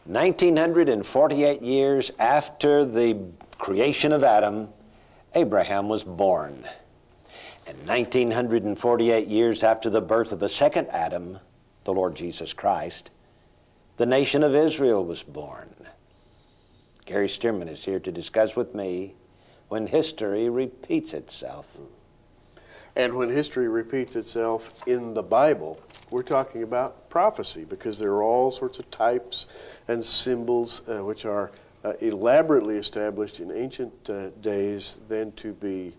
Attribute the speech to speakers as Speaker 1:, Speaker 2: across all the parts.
Speaker 1: 1948 years after the creation of Adam, Abraham was born. And 1948 years after the birth of the second Adam, the Lord Jesus Christ, the nation of Israel was born. Gary Stearman is here to discuss with me when history repeats itself.
Speaker 2: And when history repeats itself in the Bible, we're talking about prophecy, because there are all sorts of types and symbols which are elaborately established in ancient days, then to be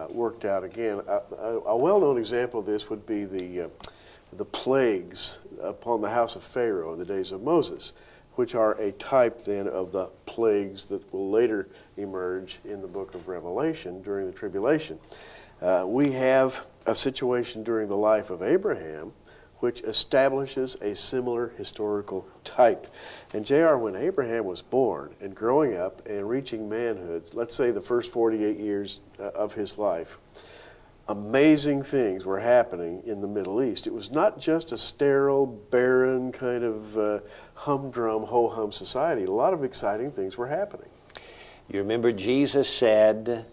Speaker 2: worked out again. A well-known example of this would be the plagues upon the house of Pharaoh in the days of Moses, which are a type then of the plagues that will later emerge in the book of Revelation during the tribulation. We have a situation during the life of Abraham which establishes a similar historical type. And J.R., when Abraham was born and growing up and reaching manhood, let's say the first 48 years of his life, amazing things were happening in the Middle East. It was not just a sterile, barren kind of humdrum, ho-hum society. A lot of exciting things were happening.
Speaker 1: You remember Jesus said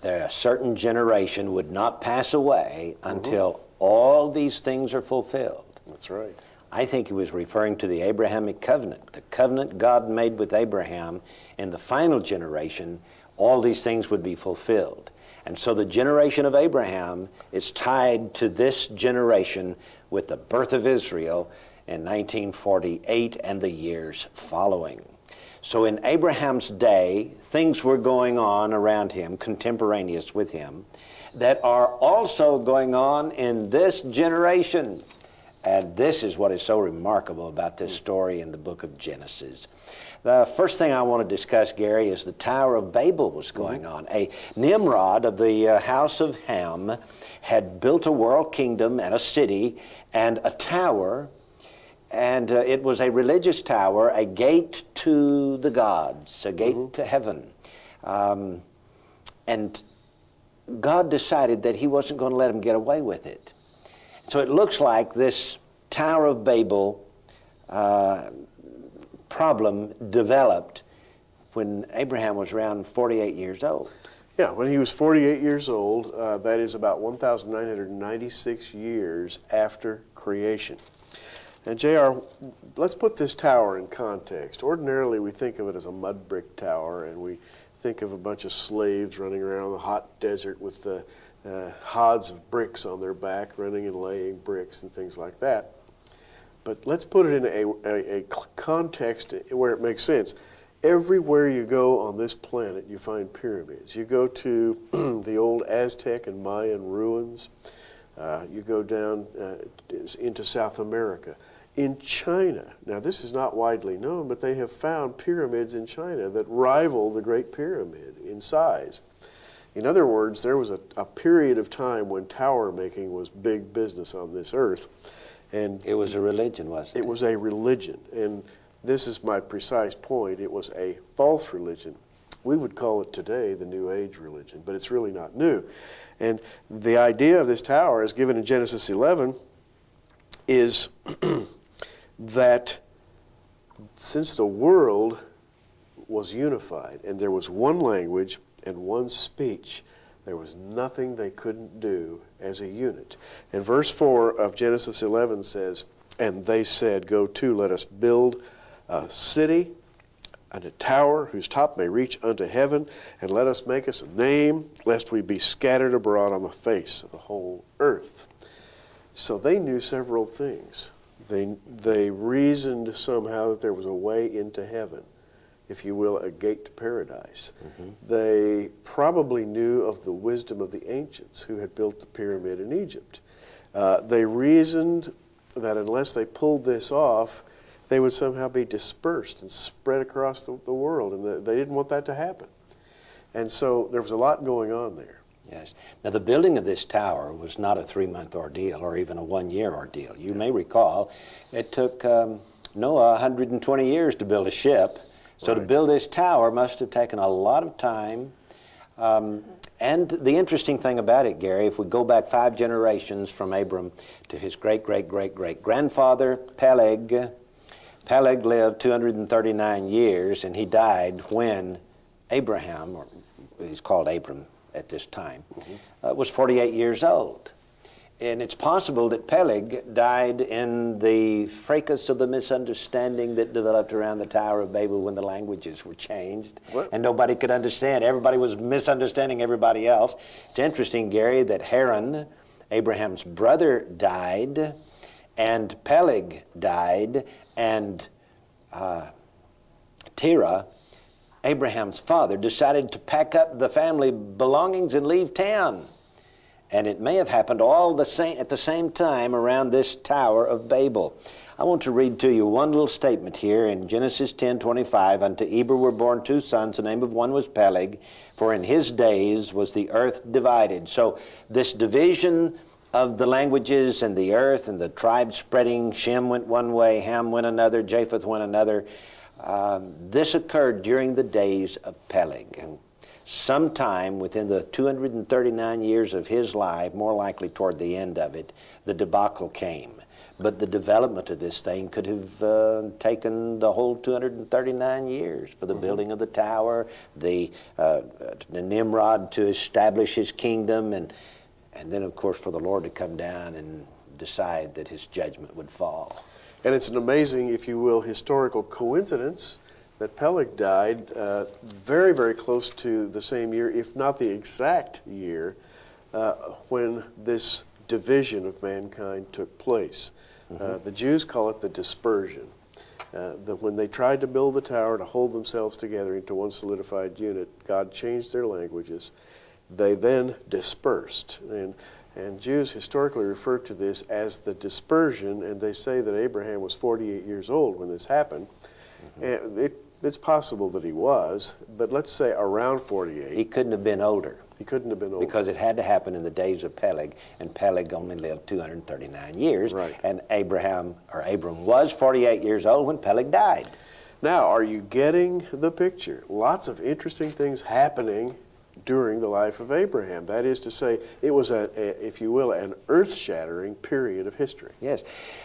Speaker 1: that a certain generation would not pass away until all these things are fulfilled.
Speaker 2: That's right.
Speaker 1: I think he was referring to the Abrahamic covenant, the covenant God made with Abraham. In the final generation, all these things would be fulfilled. And so the generation of Abraham is tied to this generation with the birth of Israel in 1948 and the years following. So in Abraham's day, things were going on around him, contemporaneous with him, that are also going on in this generation. And this is what is so remarkable about this story in the book of Genesis. The first thing I want to discuss, Gary, is the Tower of Babel was going on. A Nimrod of the house of Ham had built a world kingdom and a city and a tower, and it was a religious tower, a gate to the gods, a gate to heaven. And God decided that he wasn't going to let him get away with it. So it looks like this Tower of Babel problem developed when Abraham was around 48 years old.
Speaker 2: Yeah, when he was 48 years old, that is about 1,996 years after creation. And J.R., let's put this tower in context. Ordinarily, we think of it as a mud brick tower, and we think of a bunch of slaves running around the hot desert with the hods of bricks on their back, running and laying bricks and things like that. But let's put it in a context where it makes sense. Everywhere you go on this planet, you find pyramids. You go to the old Aztec and Mayan ruins. You go down into South America. In China, now this is not widely known, but they have found pyramids in China that rival the Great Pyramid in size. In other words, there was a period of time when tower making was big business on this earth. And
Speaker 1: it was a religion, wasn't it?
Speaker 2: It was a religion, and this is my precise point. It was a false religion. We would call it today the New Age religion, but it's really not new. And the idea of this tower, as given in Genesis 11, is that since the world was unified and there was one language and one speech, there was nothing they couldn't do as a unit. And verse 4 of Genesis 11 says, "And they said, Go to, let us build a city and a tower whose top may reach unto heaven, and let us make us a name, lest we be scattered abroad on the face of the whole earth." So they knew several things. They reasoned somehow that there was a way into heaven, if you will, a gate to paradise. They probably knew of the wisdom of the ancients who had built the pyramid in Egypt. They reasoned that unless they pulled this off, they would somehow be dispersed and spread across the world, and they didn't want that to happen. And so there was a lot going on there.
Speaker 1: Yes. Now, the building of this tower was not a 3-month ordeal or even a 1-year ordeal. You may recall it took Noah 120 years to build a ship. So to build this tower must have taken a lot of time. And the interesting thing about it, Gary, if we go back 5 generations from Abram to his great-great-great-great-grandfather, Peleg Peleg lived 239 years, and he died when Abraham, or he's called Abram at this time, was 48 years old. And it's possible that Peleg died in the fracas of the misunderstanding that developed around the Tower of Babel when the languages were changed.
Speaker 2: What?
Speaker 1: And nobody could understand. Everybody was misunderstanding everybody else. It's interesting, Gary, that Haran, Abraham's brother, died, and Peleg died, and Terah, Abraham's father, decided to pack up the family belongings and leave town. And it may have happened all at the same time around this Tower of Babel. I want to read to you one little statement here in Genesis 10:25. Unto Eber were born two sons. The name of one was Peleg, for in his days was the earth divided. So this division of the languages and the earth and the tribes spreading, Shem went one way, Ham went another, Japheth went another. This occurred during the days of Peleg. And sometime within the 239 years of his life, more likely toward the end of it, the debacle came. But the development of this thing could have taken the whole 239 years for the building of the tower, the Nimrod to establish his kingdom, and then, of course, for the Lord to come down and decide that his judgment would fall.
Speaker 2: And it's an amazing, if you will, historical coincidence that Peleg died very, very close to the same year, if not the exact year, when this division of mankind took place. The Jews call it the dispersion. When they tried to build the tower to hold themselves together into one solidified unit, God changed their languages. They then dispersed. And Jews historically refer to this as the dispersion, and they say that Abraham was 48 years old when this happened. And it's possible that he was, but let's say around 48.
Speaker 1: He couldn't have been older.
Speaker 2: He couldn't have been older.
Speaker 1: Because it had to happen in the days of Peleg, and Peleg only lived 239 years.
Speaker 2: Right.
Speaker 1: And Abram was 48 years old when Peleg died.
Speaker 2: Now, are you getting the picture? Lots of interesting things happening during the life of Abraham. That is to say, it was, if you will, an earth-shattering period of history.
Speaker 1: Yes.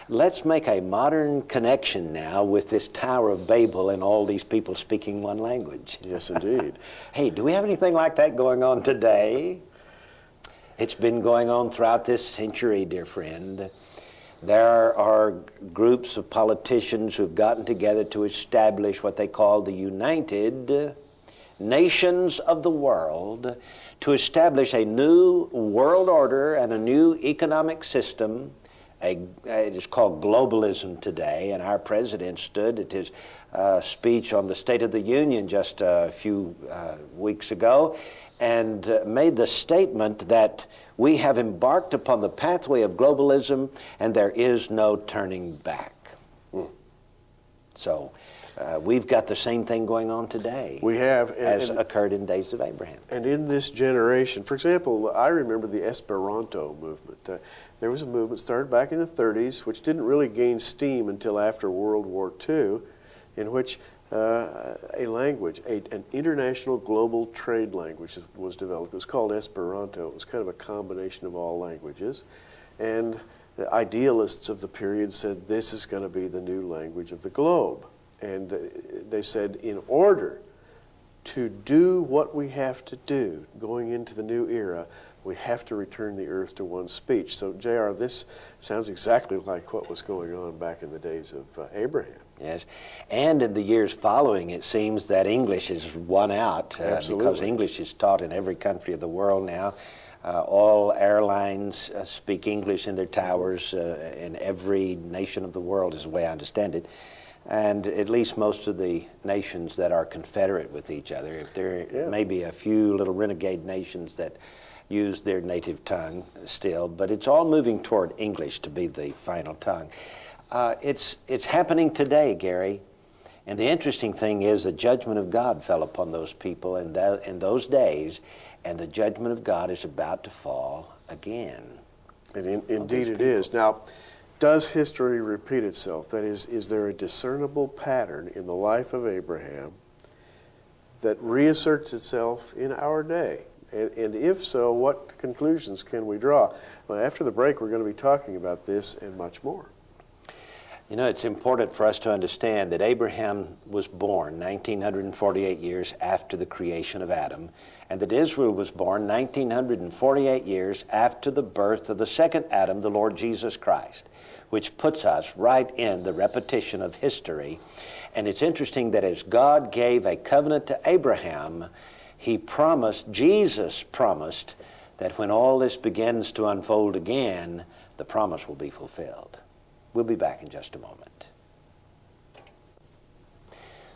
Speaker 1: Let's make a modern connection now with this Tower of Babel and all these people speaking one language.
Speaker 2: Yes, indeed.
Speaker 1: Hey, do we have anything like that going on today? It's been going on throughout this century, dear friend. There are groups of politicians who've gotten together to establish what they call the United Nations of the world, to establish a new world order and a new economic system. It is called globalism today, and our president stood at his speech on the State of the Union just a few weeks ago and made the statement that we have embarked upon the pathway of globalism and there is no turning back. So we've got the same thing going on today.
Speaker 2: We have.
Speaker 1: As occurred in days of Abraham.
Speaker 2: And in this generation, for example, I remember the Esperanto movement. There was a movement started back in the 30s, which didn't really gain steam until after World War II, in which a language, an international global trade language was developed. It was called Esperanto. It was kind of a combination of all languages. And the idealists of the period said, this is going to be the new language of the globe. And they said, in order to do what we have to do going into the new era, we have to return the earth to one speech. So, J.R., this sounds exactly like what was going on back in the days of Abraham.
Speaker 1: Yes, and in the years following, it seems that English has won out because English is taught in every country of the world now. All airlines speak English in their towers in every nation of the world, is the way I understand it. And at least most of the nations that are confederate with each other, if there may be a few little renegade nations that use their native tongue still, but it's all moving toward English to be the final tongue. It's happening today, Gary. And the interesting thing is the judgment of God fell upon those people in those days, and the judgment of God is about to fall again.
Speaker 2: And indeed it is. Now, does history repeat itself? That is there a discernible pattern in the life of Abraham that reasserts itself in our day? And if so, what conclusions can we draw? Well, after the break, we're going to be talking about this and much more.
Speaker 1: You know, it's important for us to understand that Abraham was born 1948 years after the creation of Adam, and that Israel was born 1948 years after the birth of the second Adam, the Lord Jesus Christ, which puts us right in the repetition of history. And it's interesting that as God gave a covenant to Abraham, he promised, Jesus promised, that when all this begins to unfold again, the promise will be fulfilled. We'll be back in just a moment.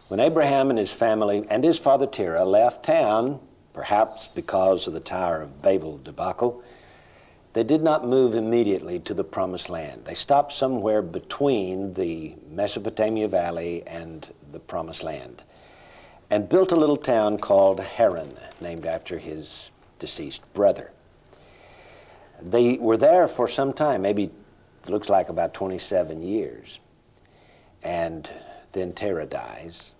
Speaker 1: When Abraham and his family and his father Terah left town, perhaps because of the Tower of Babel debacle, they did not move immediately to the Promised Land. They stopped somewhere between the Mesopotamia Valley and the Promised Land and built a little town called Haran, named after his deceased brother. They were there for some time, maybe looks like about 27 years. And then Terah dies.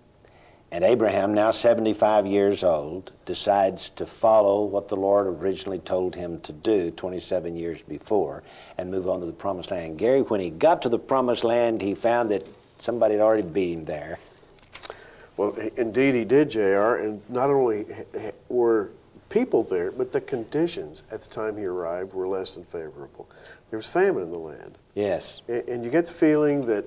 Speaker 1: And Abraham, now 75 years old, decides to follow what the Lord originally told him to do 27 years before and move on to the Promised Land. Gary, when he got to the Promised Land, he found that somebody had already beat him there.
Speaker 2: Well, indeed he did, J.R., and not only were people there, but the conditions at the time he arrived were less than favorable. There was famine in the land.
Speaker 1: Yes.
Speaker 2: And you get the feeling that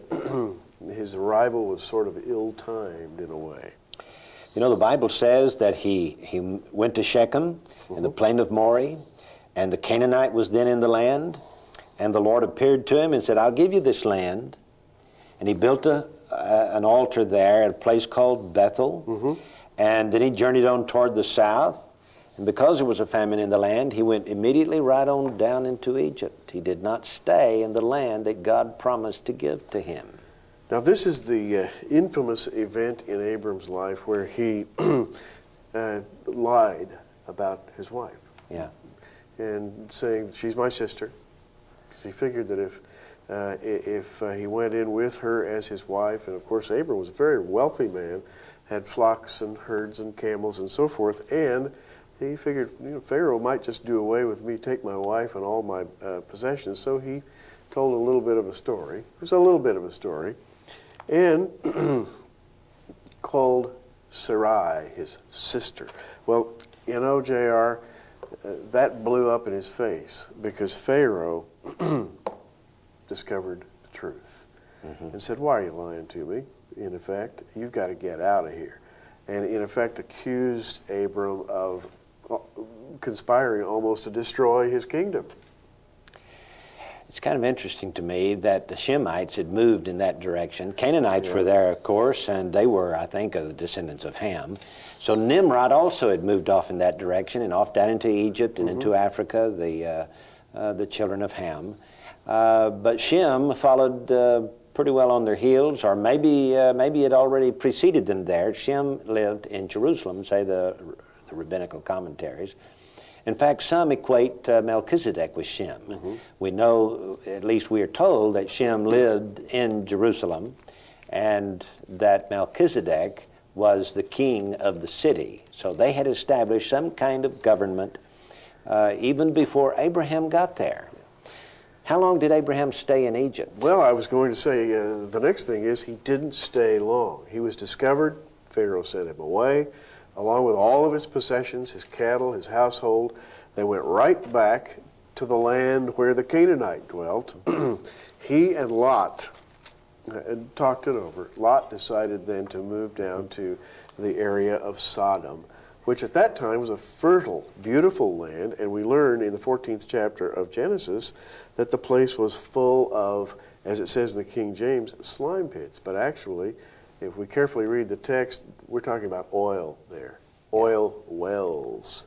Speaker 2: his arrival was sort of ill-timed in a way.
Speaker 1: You know, the Bible says that he went to Shechem in the plain of Moreh, and the Canaanite was then in the land, and the Lord appeared to him and said, I'll give you this land. And he built an altar there at a place called Bethel, and then he journeyed on toward the south. And because there was a famine in the land, he went immediately right on down into Egypt. He did not stay in the land that God promised to give to him.
Speaker 2: Now, this is the infamous event in Abram's life where he lied about his wife.
Speaker 1: Yeah.
Speaker 2: And saying, she's my sister. Because he figured that if he went in with her as his wife, and of course Abram was a very wealthy man, had flocks and herds and camels and so forth, and he figured, Pharaoh might just do away with me, take my wife and all my possessions. So he told a little bit of a story. It was a little bit of a story. And called Sarai his sister. Well, J.R., that blew up in his face because Pharaoh discovered the truth and said, why are you lying to me? In effect, you've got to get out of here. And in effect accused Abram of conspiring almost to destroy his kingdom.
Speaker 1: It's kind of interesting to me that the Shemites had moved in that direction. Canaanites were there, of course, and they were, I think, the descendants of Ham. So Nimrod also had moved off in that direction and off down into Egypt and into Africa, the children of Ham. But Shem followed pretty well on their heels, or maybe it already preceded them there. Shem lived in Jerusalem, say the rabbinical commentaries. In fact, some equate Melchizedek with Shem. We know, at least we are told, that Shem lived in Jerusalem and that Melchizedek was the king of the city. So they had established some kind of government even before Abraham got there. How long did Abraham stay in Egypt?
Speaker 2: Well, I was going to say, the next thing is he didn't stay long. He was discovered. Pharaoh sent him away, along with all of his possessions, his cattle, his household. They went right back to the land where the Canaanite dwelt. He and Lot talked it over. Lot decided then to move down to the area of Sodom, which at that time was a fertile, beautiful land, and we learn in the 14th chapter of Genesis that the place was full of, as it says in the King James, slime pits. But actually, if we carefully read the text, we're talking about oil there, oil wells.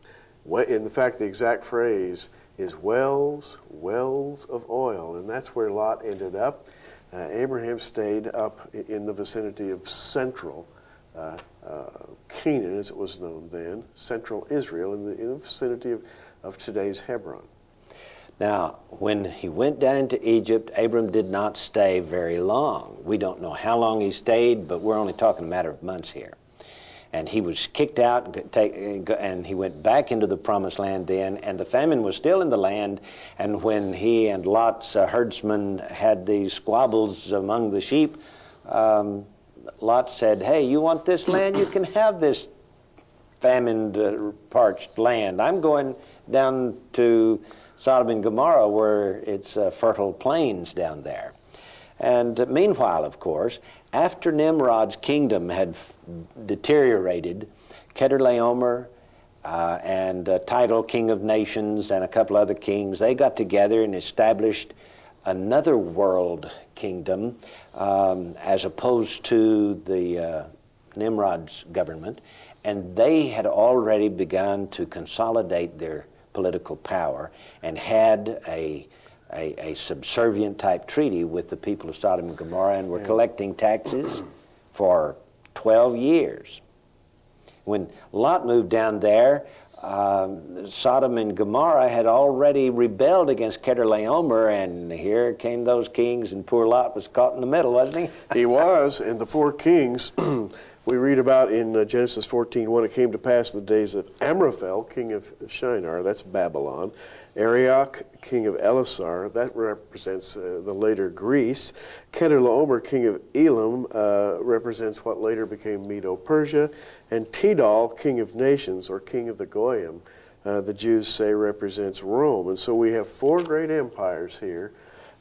Speaker 2: In fact, the exact phrase is wells of oil, and that's where Lot ended up. Abraham stayed up in the vicinity of central Canaan, as it was known then, central Israel, in the vicinity of today's Hebron.
Speaker 1: Now, when he went down into Egypt, Abram did not stay very long. We don't know how long he stayed, but we're only talking a matter of months here. and he was kicked out and he went back into the promised land then, and the famine was still in the land. And when he and Lot's herdsmen had these squabbles among the sheep, Lot said, hey, you want this land? You can have this famined, parched land. I'm going down to Sodom and Gomorrah, where it's fertile plains down there. And meanwhile, of course, after Nimrod's kingdom had deteriorated, Chedorlaomer and Tidal, king of nations, and a couple other kings, they got together and established another world kingdom as opposed to the Nimrod's government. And they had already begun to consolidate their political power and had a subservient type treaty with the people of Sodom and Gomorrah, and were collecting taxes for 12 years. When Lot moved down there, Sodom and Gomorrah had already rebelled against Chedorlaomer, and here came those kings, and poor Lot was caught in the middle, wasn't he?
Speaker 2: He was, and the four kings we read about in Genesis 14, when it came to pass in the days of Amraphel, king of Shinar, that's Babylon, Arioch, king of Elasar, that represents the later Greece, Chedorlaomer, king of Elam, represents what later became Medo-Persia, and Tidal, king of nations, or king of the Goyim, the Jews say represents Rome. And so we have four great empires here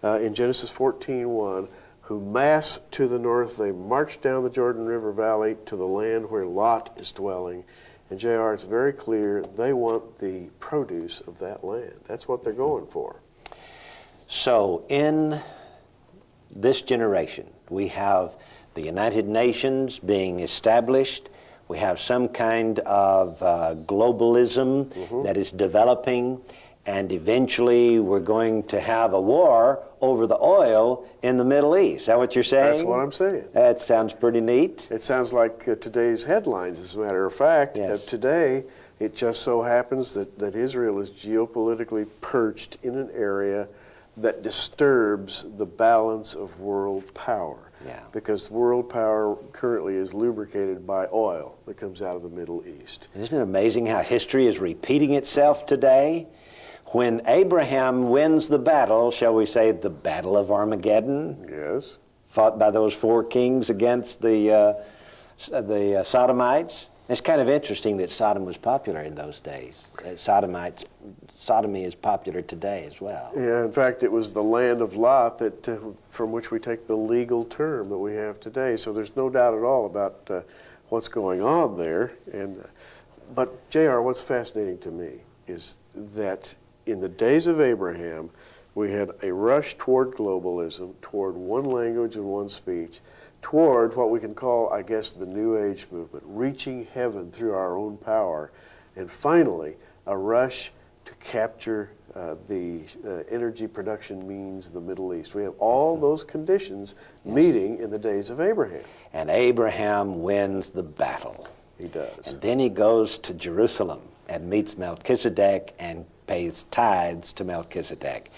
Speaker 2: in Genesis 14:1, who mass to the north. They march down the Jordan River Valley to the land where Lot is dwelling. And J.R., it's very clear they want the produce of that land. That's what they're going for.
Speaker 1: So in this generation, we have the United Nations being established. We have some kind of globalism that is developing. And eventually we're going to have a war over the oil in the Middle East. Is that what you're saying?
Speaker 2: That's what I'm saying.
Speaker 1: That sounds pretty neat.
Speaker 2: It sounds like today's headlines, as a matter of fact.
Speaker 1: Yes.
Speaker 2: Today, it just so happens that Israel is geopolitically perched in an area that disturbs the balance of world power.
Speaker 1: Yeah.
Speaker 2: Because world power currently is lubricated by oil that comes out of the Middle East.
Speaker 1: Isn't it amazing how history is repeating itself today? When Abraham wins the battle, shall we say the Battle of Armageddon?
Speaker 2: Yes.
Speaker 1: Fought by those four kings against the Sodomites. It's kind of interesting that Sodom was popular in those days. Sodomy is popular today as well.
Speaker 2: Yeah, in fact, it was the land of Lot that, from which we take the legal term that we have today. So there's no doubt at all about what's going on there. But J.R., what's fascinating to me is that in the days of Abraham, we had a rush toward globalism, toward one language and one speech, toward what we can call, I guess, the New Age movement, reaching heaven through our own power, and finally, a rush to capture the energy production means of the Middle East. We have all those conditions meeting in the days of Abraham.
Speaker 1: And Abraham wins the battle.
Speaker 2: He does.
Speaker 1: And then he goes to Jerusalem and meets Melchizedek and pays tithes to Melchizedek.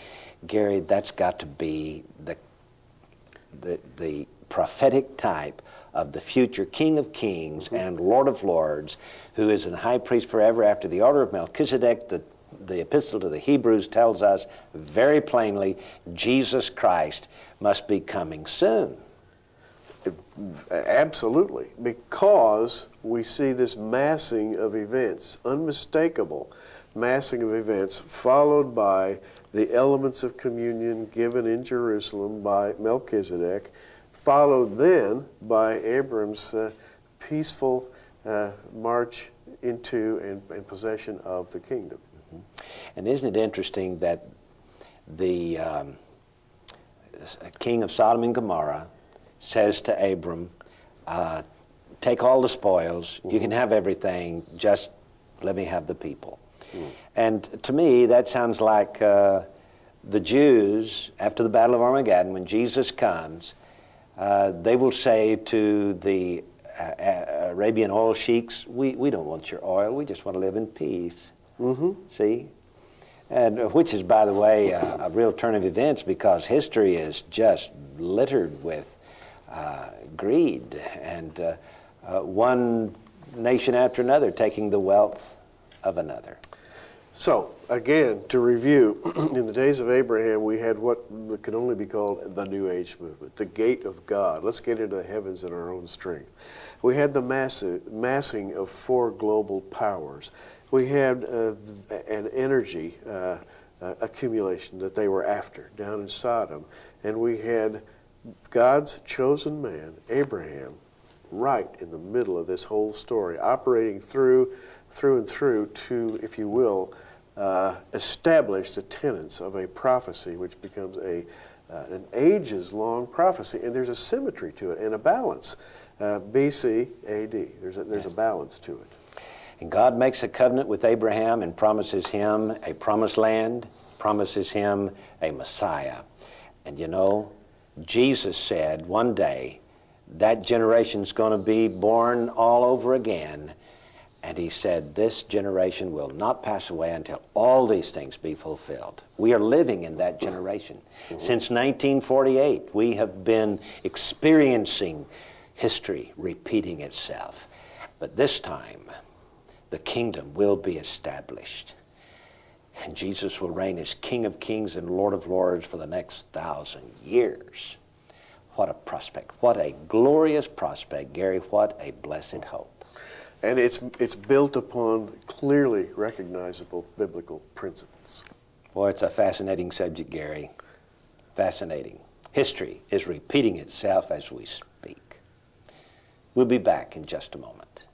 Speaker 1: Gary, that's got to be the prophetic type of the future King of Kings and Lord of Lords, who is a high priest forever after the order of Melchizedek. The epistle to the Hebrews tells us very plainly, Jesus Christ must be coming soon.
Speaker 2: Absolutely, because we see this massing of events, unmistakable massing of events, followed by the elements of communion given in Jerusalem by Melchizedek, followed then by Abram's peaceful march into and possession of the kingdom.
Speaker 1: And isn't it interesting that the king of Sodom and Gomorrah says to Abram, take all the spoils, you can have everything, just let me have the people. And to me, that sounds like the Jews, after the Battle of Armageddon, when Jesus comes, they will say to the Arabian oil sheiks, we don't want your oil, we just want to live in peace. See? And which is, by the way, a real turn of events, because history is just littered with greed. And one nation after another taking the wealth of another.
Speaker 2: So, again, to review, in the days of Abraham, we had what could only be called the New Age movement, the gate of God. Let's get into the heavens in our own strength. We had the massing of 4 global powers. We had an energy accumulation that they were after down in Sodom. And we had God's chosen man, Abraham, right in the middle of this whole story, operating through and through to, if you will, establish the tenets of a prophecy, which becomes an ages-long prophecy. And there's a symmetry to it and a balance. BC, AD. There's a balance to it.
Speaker 1: And God makes a covenant with Abraham and promises him a promised land, promises him a Messiah. And you know, Jesus said one day that generation's going to be born all over again. And he said, this generation will not pass away until all these things be fulfilled. We are living in that generation. Since 1948, we have been experiencing history repeating itself. But this time, the kingdom will be established. And Jesus will reign as King of Kings and Lord of Lords for the next 1,000 years. What a prospect. What a glorious prospect, Gary. What a blessed hope.
Speaker 2: And it's built upon clearly recognizable biblical principles.
Speaker 1: Boy, it's a fascinating subject, Gary. Fascinating. History is repeating itself as we speak. We'll be back in just a moment.